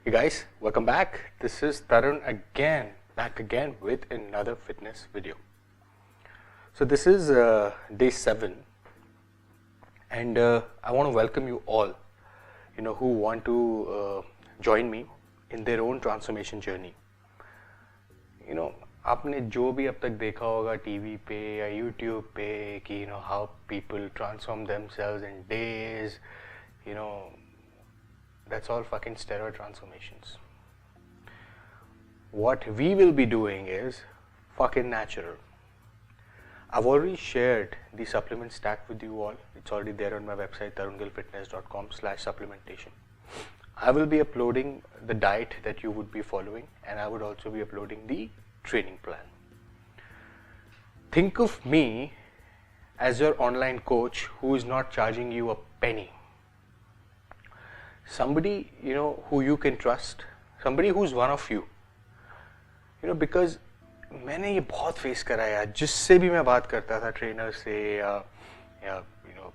Hey guys, welcome back. This is Tarun back again with another fitness video. So this is day 7 and I want to welcome you all, who want to join me in their own transformation journey. आपने जो भी अब तक देखा होगा TV पे या YouTube पे कि how people transform themselves in days, that's all fucking steroid transformations. What we will be doing is fucking natural. I've already shared the supplement stack with you all. It's already there on my website tarungilfitness.com/supplementation. I will be uploading the diet that you would be following, and I would also be uploading the training plan. Think of me as your online coach who is not charging you a penny. Somebody, who you can trust, somebody who's one of you. Because मैंने ये बहुत face करा है यार, जिससे भी मैं बात करता था ट्रेनर से या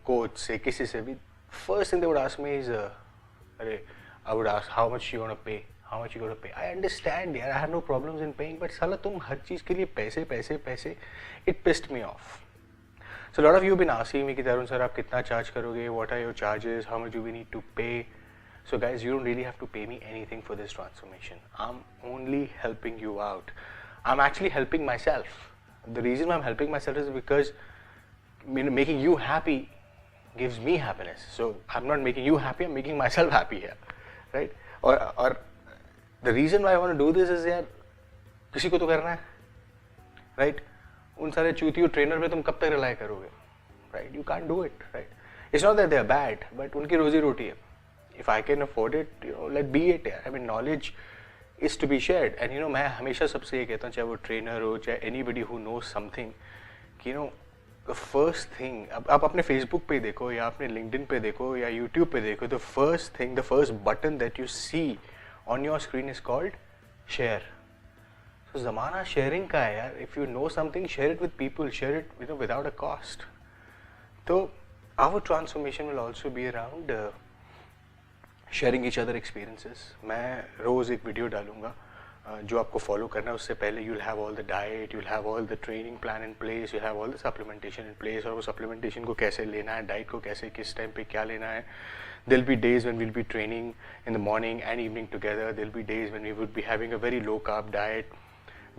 कोच से, किसी से भी, first thing they would ask me is I would ask how much you gonna pay. I understand यार, I have no problems in paying, but साला तुम हर चीज़ के लिए पैसे, it pissed me off. So a lot of you have been asking me कि तरुण sir आप कितना charge करोगे, what are your charges, how much do we need to pay. So guys, you don't really have to pay me anything for this transformation. I'm only helping you out. I'm actually helping myself. The reason I'm helping myself is because making you happy gives me happiness. So I'm not making you happy, I'm making myself happy here, right? Or the reason why I want to do this is यार किसी को तो करना है, right? उन सारे चूतियों trainer पे तुम कब तक रिलाई करोगे, right? You can't do it, right? It's not that they are bad, but उनकी रोजी रोटी है. If I can afford it, let be it. I mean, knowledge is to be shared. And मैं हमेशा सबसे ये कहता हूँ, चाहे वो ट्रेनर हो, चाहे anybody who knows something, कि the first thing, आप अपने Facebook पे देखो या अपने LinkedIn पे देखो या YouTube पे देखो, the first button that you see on your screen is called share. So ज़माना sharing का है यार. If you know something, share it with people, share it without a cost. So our transformation will also be around sharing each other experiences. मैं रोज़ एक video डालूंगा जो आपको follow करना है. उससे पहले you will have all the diet, you will have all the training plan in place, you have all the supplementation in place. और वो सप्लीमेंटेशन को कैसे लेना है, डाइट को कैसे किस टाइम पे क्या लेना है. There will be days when we will be training in the morning and evening together. There will be days when we would be having a very low carb diet,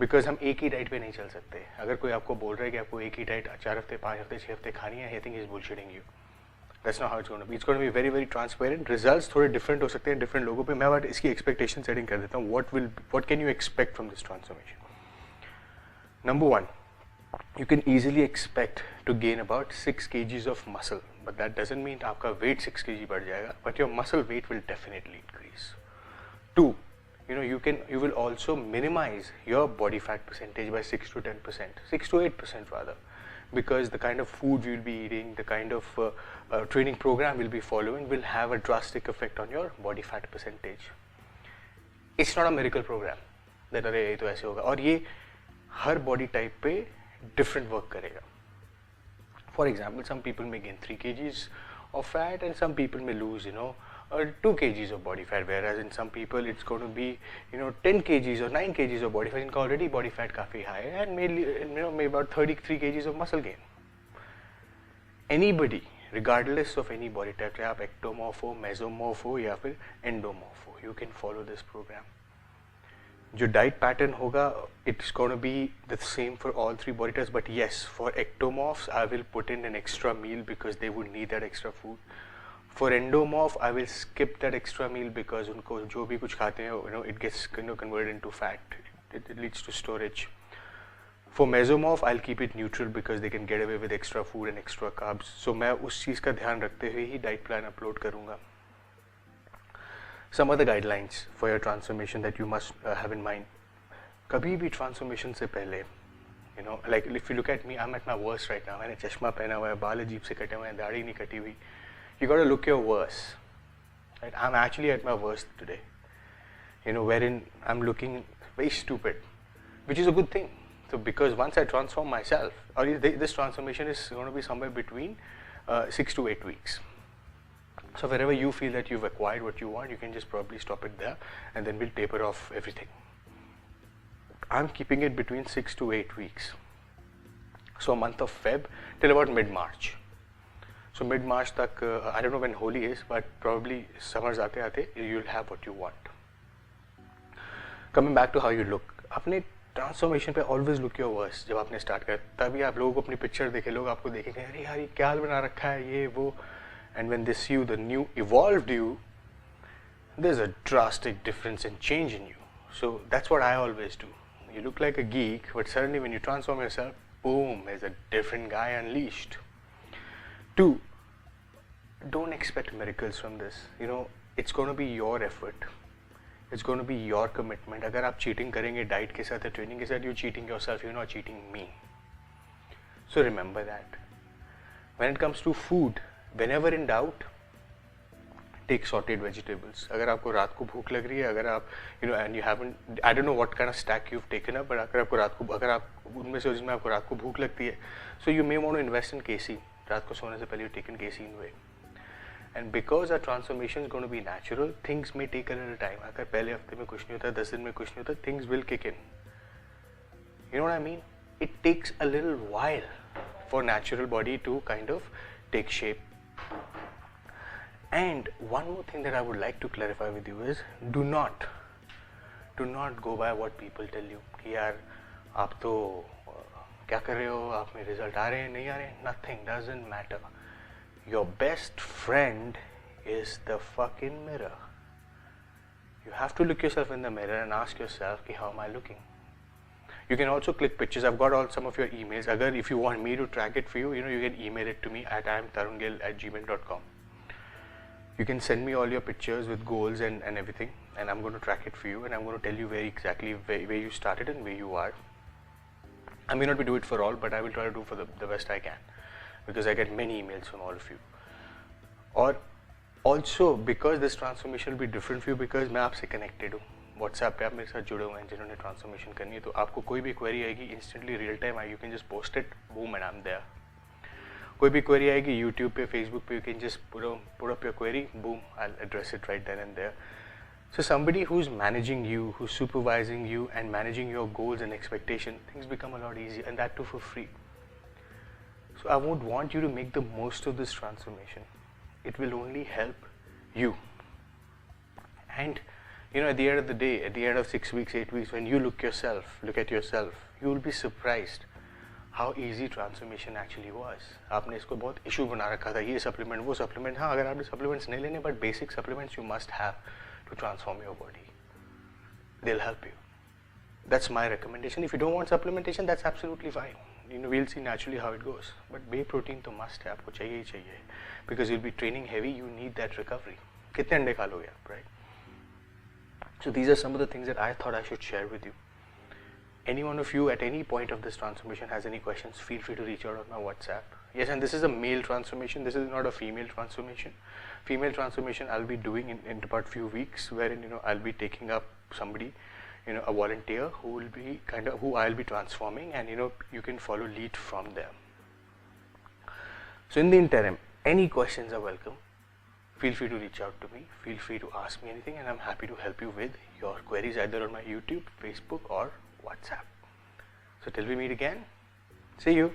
because हम एक ही diet पे नहीं चल सकते. अगर कोई आपको बोल रहा है कि आपको एक ही डाइट 4 हफ्ते 5 हफ्ते 6 हफ्ते खानी है, I think is bullshitting you. That's not how it's going to be. It's going to be very, very transparent. Results थोड़े different हो सकते हैं different लोगों पे. मैं बट इसकी expectation setting कर देता हूँ. What can you expect from this transformation? Number 1, you can easily expect to gain about 6 kgs of muscle, but that doesn't mean आपका weight 6 kg बढ़ जाएगा, but your muscle weight will definitely increase. 2, you will also minimize your body fat percentage by 6 to 10%, 6 to 8% rather. Because the kind of food we will be eating, the kind of training program we'll be following will have a drastic effect on your body fat percentage. It's not a miracle program that अरे ये तो ऐसे होगा, और ये हर body type पे different work करेगा. For example, some people may gain 3 kgs of fat and some people may lose 2 kgs of body fat, whereas in some people it's going to be 10 kgs or 9 kgs of body fat. इनका already body fat काफ़ी high है, and maybe about 33 kgs of muscle gain. Anybody, regardless of any body type, चाहे आप ectomorph हो, mesomorph हो या फिर endomorph हो, you can follow this program. जो diet pattern होगा, it's going to be the same for all 3 body types, but yes, for ectomorphs I will put in an extra meal because they would need that extra food. For endomorph, I will skip that extra meal because उनको जो भी कुछ खाते हैं, it gets converted into fat. It leads to storage. For mesomorph, I'll keep it neutral because they can get away with extra food and extra carbs. So मैं उस चीज़ का ध्यान रखते हुए ही diet plan upload करूँगा. Some other guidelines for your transformation that you must have in mind. कभी भी transformation से पहले, like if you look at me, I'm at my worst right now. मैंने चश्मा पहना हुआ है, बाल अजीब से कटे हुए हैं, दाढ़ी नहीं कटी हुई. You got to look your worst. Right? I'm actually at my worst today. Wherein I'm looking very stupid, which is a good thing. So because once I transform myself, or this transformation is going to be somewhere between 6 to 8 weeks. So wherever you feel that you've acquired what you want, you can just probably stop it there, and then we'll taper off everything. I'm keeping it between 6 to 8 weeks. So a month of Feb till about mid-March. So mid-March tak, I don't know when Holi is, but probably summers aate aate you'll have what you want. Coming back to how you look, अपने transformation पे always look your worst. जब आपने start किया तभी आप लोगों को अपनी पिक्चर देखे, लोग आपको देखेंगे अरे यार ये क्या हाल बना रखा है ये वो. And when they see you, the new evolved you, there's a drastic difference and change in you. So that's what I always do. You look like a geek, but suddenly when you transform yourself, boom, there's a different guy unleashed. 2, don't expect miracles from this. You know, it's going to be your effort. It's going to be your commitment. अगर आप cheating करेंगे diet के साथ या training के साथ, you're cheating yourself, you're not cheating me. So remember that. When it comes to food, whenever in doubt, take sauteed vegetables. अगर आपको रात को भूख लग रही है, अगर आप and you haven't, I don't know what kind of stack you've taken up, but अगर आपको रात को, अगर आप उनमें से जिसमें आपको रात को भूख लगती है, so you may want to invest in KC. रात को सोने से पहले you take in KC in way. And because our transformation is going to be natural, things may take a little time. अगर पहले हफ्ते में कुछ नहीं होता, 10 दिन में कुछ नहीं होता, things will kick in. You know what I mean? It takes a little while for natural body to kind of take shape. And one more thing that I would like to clarify with you is do not go by what people tell you कि यार आप तो क्या कर रहे हो, आप में रिजल्ट आ रहे हैं नहीं आ रहे हैं. Nothing doesn't matter. Your best friend is the fucking mirror. You have to look yourself in the mirror and ask yourself कि how am I looking. You can also click pictures. I've got all some of your emails. Agar if you want me to track it for you, you can email it to me at imtarungill@gmail.com. You can send me all your pictures with goals and everything, and I'm going to track it for you, and I'm going to tell you exactly where you started and where you are. I may not be doing it for all, but I will try to do for the best I can, because I get many emails from all of you. Or also because this transformation will be different for you, because मैं आपसे connected हूँ. WhatsApp पे आप मेरे साथ जुड़े हुए हैं जिन्होंने ट्रांसफॉर्मेशन करनी है, तो आपको कोई भी क्वेरी आएगी instantly real time I, you can just post it, boom and I am there. कोई भी क्वेरी आएगी यूट्यूब पे, फेसबुक पे, you can just put up your query, boom, I will address it right then and there. So somebody who's managing you, who's supervising you and managing your goals and expectation, things become a lot easier, and that too for free. So I would want you to make the most of this transformation. It will only help you. And at the end of the day, at the end of 6 weeks, 8 weeks, when you look at yourself, you will be surprised how easy transformation actually was. आपने इसको बहुत issue बना रखा था, ये supplement, वो supplement. हाँ, अगर आपने supplements नहीं लेने, but basic supplements you must have to transform your body. They'll help you. That's my recommendation. If you don't want supplementation, that's absolutely fine. We'll see naturally how it goes. But whey protein तो must है, आपको चाहिए ही चाहिए, because you'll be training heavy. You need that recovery. कितने अंडे खा लोगे आप, right? So these are some of the things that I thought I should share with you. Any one of you at any point of this transformation has any questions, feel free to reach out on my WhatsApp. Yes, and this is a male transformation. This is not a female transformation. Female transformation I'll be doing in about few weeks, wherein I'll be taking up somebody, a volunteer who will be who I'll be transforming, and you can follow lead from them. So in the interim, any questions are welcome. Feel free to reach out to me. Feel free to ask me anything, and I'm happy to help you with your queries either on my YouTube, Facebook, or WhatsApp. So till we meet again, see you.